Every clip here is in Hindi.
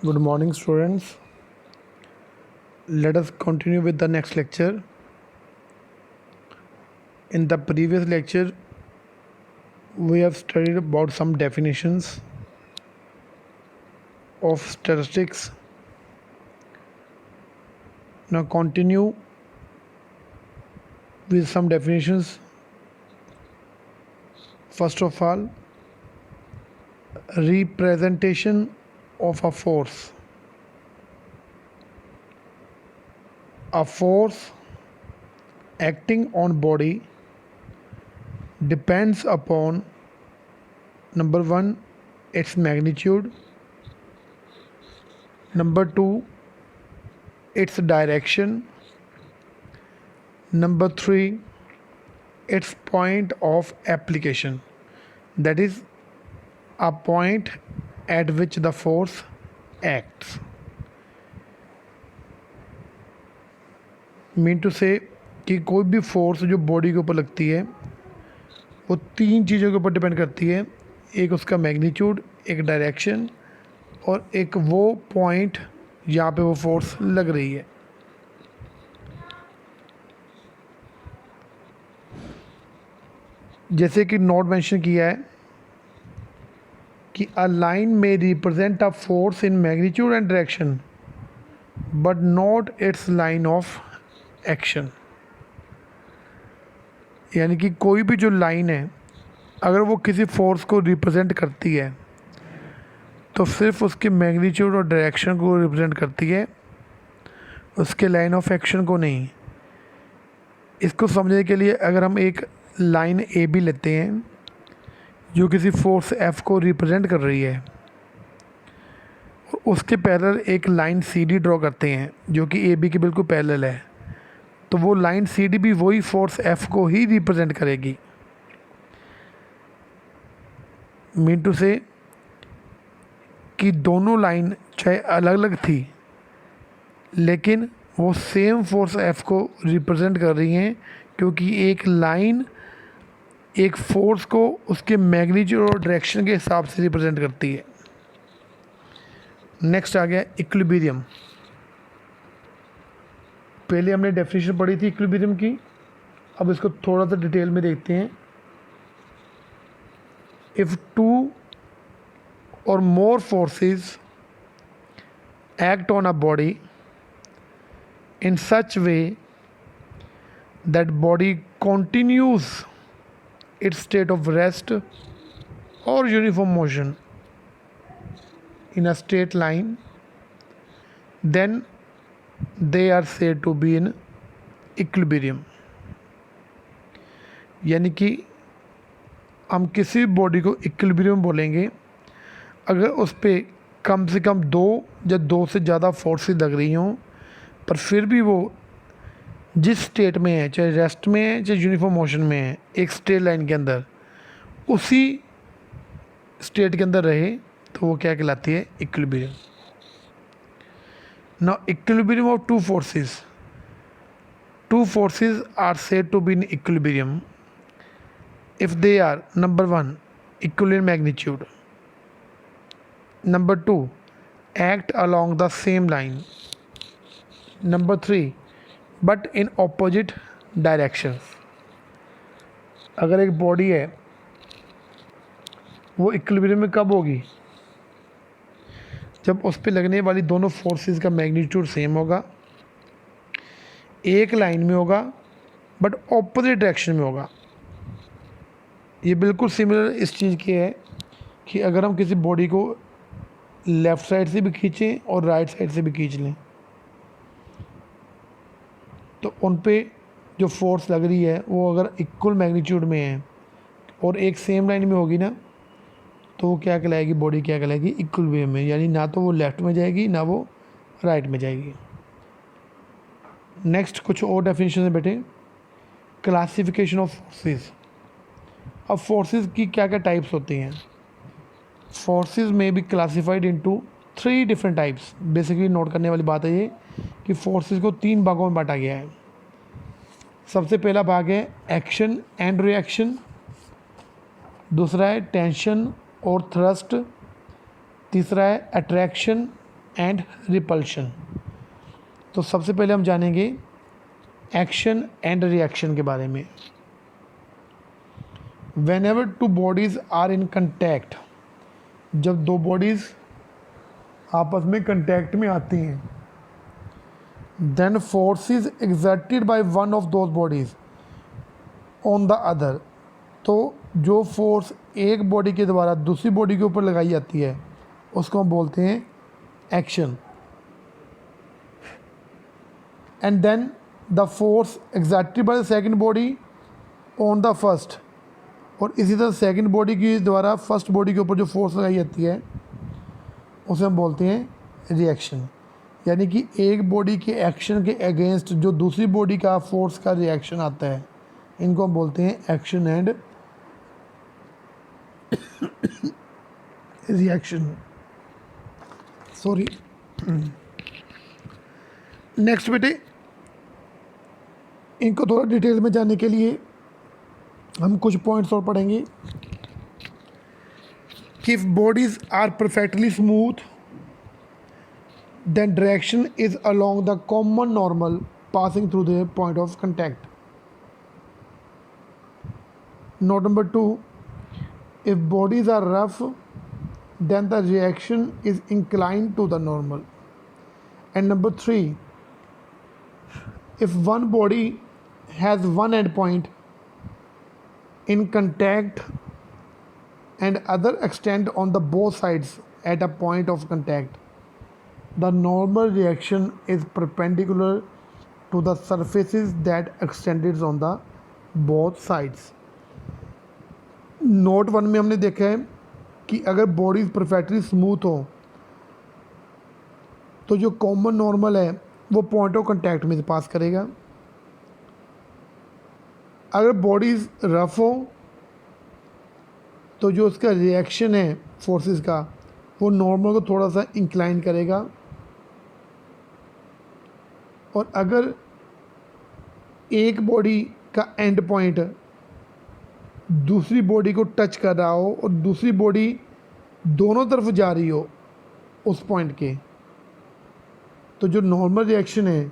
Good morning, students. Let us continue with the next lecture. In the previous lecture, we have studied about some definitions of statistics. Now, continue with some definitions. First of all, representation of a force. A force acting on body depends upon number one, its magnitude, number two, its direction, number three, its point of application, that is a point at which the force acts. Mean to say कि कोई भी फोर्स जो बॉडी के ऊपर लगती है वो तीन चीज़ों के ऊपर डिपेंड करती है, एक उसका मैग्नीट्यूड, एक डायरेक्शन और एक वो पॉइंट जहाँ पे वो फोर्स लग रही है। जैसे कि नोट मेंशन किया है कि अ लाइन में represent a force in magnitude and direction but not it's line of action. यानी कि कोई भी जो लाइन है अगर वो किसी फोर्स को रिप्रेजेंट करती है तो सिर्फ उसके मैग्नीट्यूड और डायरेक्शन को रिप्रेजेंट करती है, उसके लाइन ऑफ एक्शन को नहीं। इसको समझने के लिए अगर हम एक लाइन ए बी लेते हैं जो किसी फोर्स एफ को रिप्रेजेंट कर रही है, उसके पैरेलल एक लाइन सी डी ड्रॉ करते हैं जो कि ए बी के बिल्कुल पैरेलल है, तो वो लाइन सी डी भी वही फोर्स एफ को ही रिप्रेजेंट करेगी। मीन टू से कि दोनों लाइन चाहे अलग अलग थी लेकिन वो सेम फोर्स एफ को रिप्रेजेंट कर रही हैं, क्योंकि एक लाइन एक फोर्स को उसके मैग्नीट्यूड और डायरेक्शन के हिसाब से रिप्रेजेंट करती है। नेक्स्ट आ गया इक्विलिब्रियम। पहले हमने डेफिनेशन पढ़ी थी इक्विलिब्रियम की, अब इसको थोड़ा सा डिटेल में देखते हैं। If two or more forces act on a body in such way that body continues its state of rest or uniform motion in a straight line, then they are said to be in equilibrium। यानी कि हम किसी बॉडी को इक्विलिब्रियम बोलेंगे अगर उस पर कम से कम दो या दो से ज़्यादा फोर्सेस लग रही हों, पर फिर भी वो जिस स्टेट में है, चाहे रेस्ट में है चाहे यूनिफॉर्म मोशन में है, एक स्ट्रेट लाइन के अंदर उसी स्टेट के अंदर रहे, तो वो क्या कहलाती है? Equilibrium. Now equilibrium of two forces are said to be in equilibrium if they are number one equal in magnitude, number two act along the same line, number three but in opposite directions। अगर एक बॉडी है वो इक्विलिब्रियम में कब होगी? जब उस पर लगने वाली दोनों फोर्सेस का मैग्नीट्यूड सेम होगा, एक लाइन में होगा बट ऑपोजिट डायरेक्शन में होगा। ये बिल्कुल सिमिलर इस चीज़ की है कि अगर हम किसी बॉडी को लेफ़्ट साइड से भी खींचें और राइट साइड से भी खींच लें तो उन पे जो फोर्स लग रही है वो अगर इक्वल मैग्नीट्यूड में है और एक सेम लाइन में होगी ना, तो वो क्या कहलाएगी? बॉडी क्या कहलाएगी? इक्विलिब्रियम में। यानी ना तो वो लेफ़्ट में जाएगी ना वो राइट में जाएगी। नेक्स्ट कुछ और डेफिनेशन है बेटे। Classification of forces. अब फोर्सेस की क्या क्या टाइप्स होती हैं? फोर्सेस में be classified into 3 different types. Basically note करने वाली बात है ये कि फोर्सेस को 3 भागों में बांटा गया है। सबसे पहला भाग है एक्शन एंड रिएक्शन, दूसरा है टेंशन और थ्रस्ट, तीसरा है अट्रैक्शन एंड रिपल्शन। तो सबसे पहले हम जानेंगे एक्शन एंड रिएक्शन के बारे में। Whenever two bodies are in contact, जब दो बॉडीज़ आपस में कंटैक्ट में आती हैं, then forces exerted by one of those bodies on the other, तो जो फोर्स एक बॉडी के द्वारा दूसरी बॉडी के ऊपर लगाई जाती है उसको हम बोलते हैं action. And then the force exerted by the second body on the first, और इसी तरह सेकंड बॉडी के द्वारा फर्स्ट बॉडी के ऊपर जो फोर्स लगाई जाती है उसे हम बोलते हैं रिएक्शन। यानी कि एक बॉडी के एक्शन के अगेंस्ट जो दूसरी बॉडी का फोर्स का रिएक्शन आता है, इनको हम बोलते हैं action and reaction. Sorry. Next बेटे, इनको थोड़ा डिटेल में जानने के लिए हम कुछ पॉइंट्स और पढ़ेंगे कि if bodies are perfectly smooth then direction is along the common normal passing through their point of contact. Note number 2, if bodies are rough then the reaction is inclined to the normal. And number 3, if one body has one end point in contact and other extend on the both sides at a point of contact, the normal reaction is perpendicular to the surfaces that extended on the both sides. Note 1 में हमने देखा है कि अगर बॉडीज परफेक्टली स्मूथ हो तो जो कॉमन नॉर्मल है वो पॉइंट ऑफ कांटेक्ट में से पास करेगा। अगर बॉडीज रफ हो तो जो उसका रिएक्शन है फोर्सेस का वो नॉर्मल को थोड़ा सा इंक्लाइन करेगा, और अगर एक बॉडी का एंड पॉइंट दूसरी बॉडी को टच कर रहा हो और दूसरी बॉडी दोनों तरफ जा रही हो उस पॉइंट के, तो जो नॉर्मल रिएक्शन है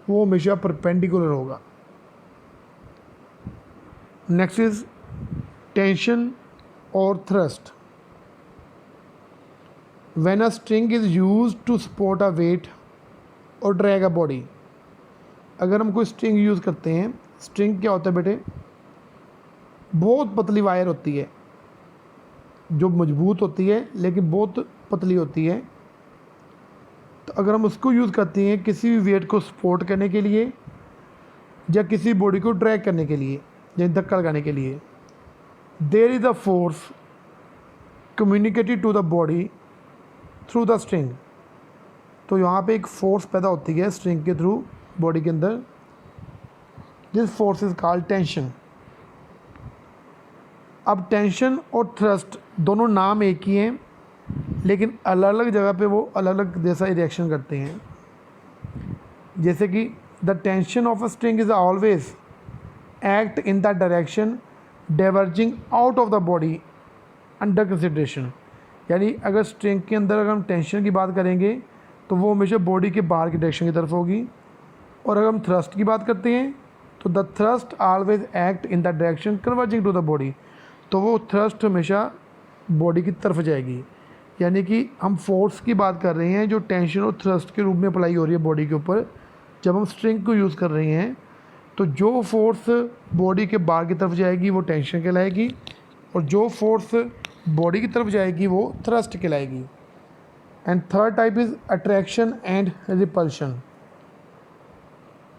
वो हमेशा परपेंडिकुलर होगा। नेक्स्ट इज टेंशन और thrust. When a string is used to support a weight और ड्रैग अ बॉडी, अगर हम कोई स्ट्रिंग यूज़ करते हैं, स्ट्रिंग क्या होता है बेटे, बहुत पतली वायर होती है जो मजबूत होती है लेकिन बहुत पतली होती है। तो अगर हम उसको यूज़ करते हैं किसी भी वेट को सपोर्ट करने के लिए या किसी बॉडी को ड्रैग करने के लिए या धक्का लगाने के लिए, there is a force communicated to the body through the string. तो यहाँ पे एक फोर्स पैदा होती है स्ट्रिंग के थ्रू बॉडी के अंदर, this force is called tension. अब टेंशन और थ्रस्ट दोनों नाम एक ही हैं लेकिन अलग अलग जगह पे वो अलग अलग जैसा ही रिएक्शन करते हैं। जैसे कि the tension of a string is always act in the direction diverging out of the body under consideration. यानी अगर स्ट्रिंग के अंदर अगर हम टेंशन की बात करेंगे तो वो हमेशा बॉडी के बाहर की डायरेक्शन की तरफ होगी, और अगर हम थ्रस्ट की बात करते हैं तो the thrust always act in the direction converging to the body, तो वो थ्रस्ट हमेशा बॉडी की तरफ जाएगी। यानी कि हम फोर्स की बात कर रहे हैं जो टेंशन और थ्रस्ट के रूप में अप्लाई हो रही है बॉडी के ऊपर जब हम स्ट्रिंग को यूज़ कर रहे हैं। तो जो फोर्स बॉडी के बाहर की तरफ जाएगी वो टेंशन कहलाएगी, और जो फोर्स बॉडी की तरफ जाएगी वो थ्रस्ट कहलाएगी। And third type is attraction and repulsion.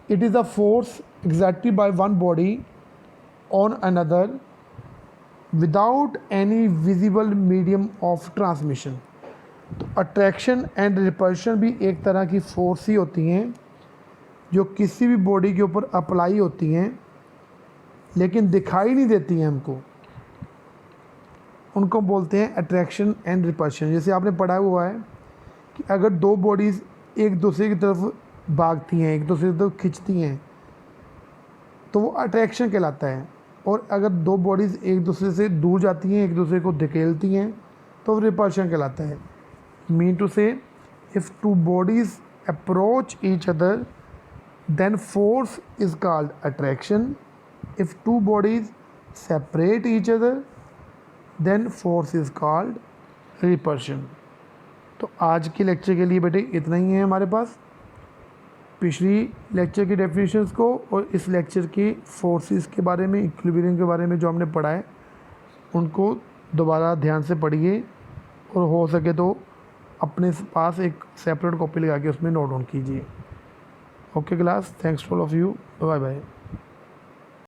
It is a force exerted by one body on another without any visible medium of transmission. तो अट्रैक्शन एंड रिपल्शन भी एक तरह की फोर्स ही होती हैं जो किसी भी बॉडी के ऊपर अप्लाई होती हैं लेकिन दिखाई नहीं देती हैं हमको, उनको बोलते हैं अट्रैक्शन एंड रिपल्शन। जैसे आपने पढ़ा हुआ है कि अगर दो बॉडीज़ एक दूसरे की तरफ भागती हैं, एक दूसरे की तरफ खिंचती हैं, तो वो अट्रैक्शन कहलाता है, और अगर दो बॉडीज़ एक दूसरे से दूर जाती हैं, एक दूसरे को धकेलती हैं, तो वो रिपल्शन कहलाता है। मीन टू से If two bodies approach each other, then force is called attraction. If two bodies separate each other, then force is called repulsion. तो आज के लेक्चर के लिए बेटे इतना ही है हमारे पास। पिछली लेक्चर की डेफिनेशंस को और इस लेक्चर के फोर्सेस के बारे में, इक्विलिब्रियम के बारे में जो हमने पढ़ा है, उनको दोबारा ध्यान से पढ़िए और हो सके तो अपने पास एक सेपरेट कॉपी लगा के उसमें नोट डाउन कीजिए। Okay class, thanks for of you, bye bye.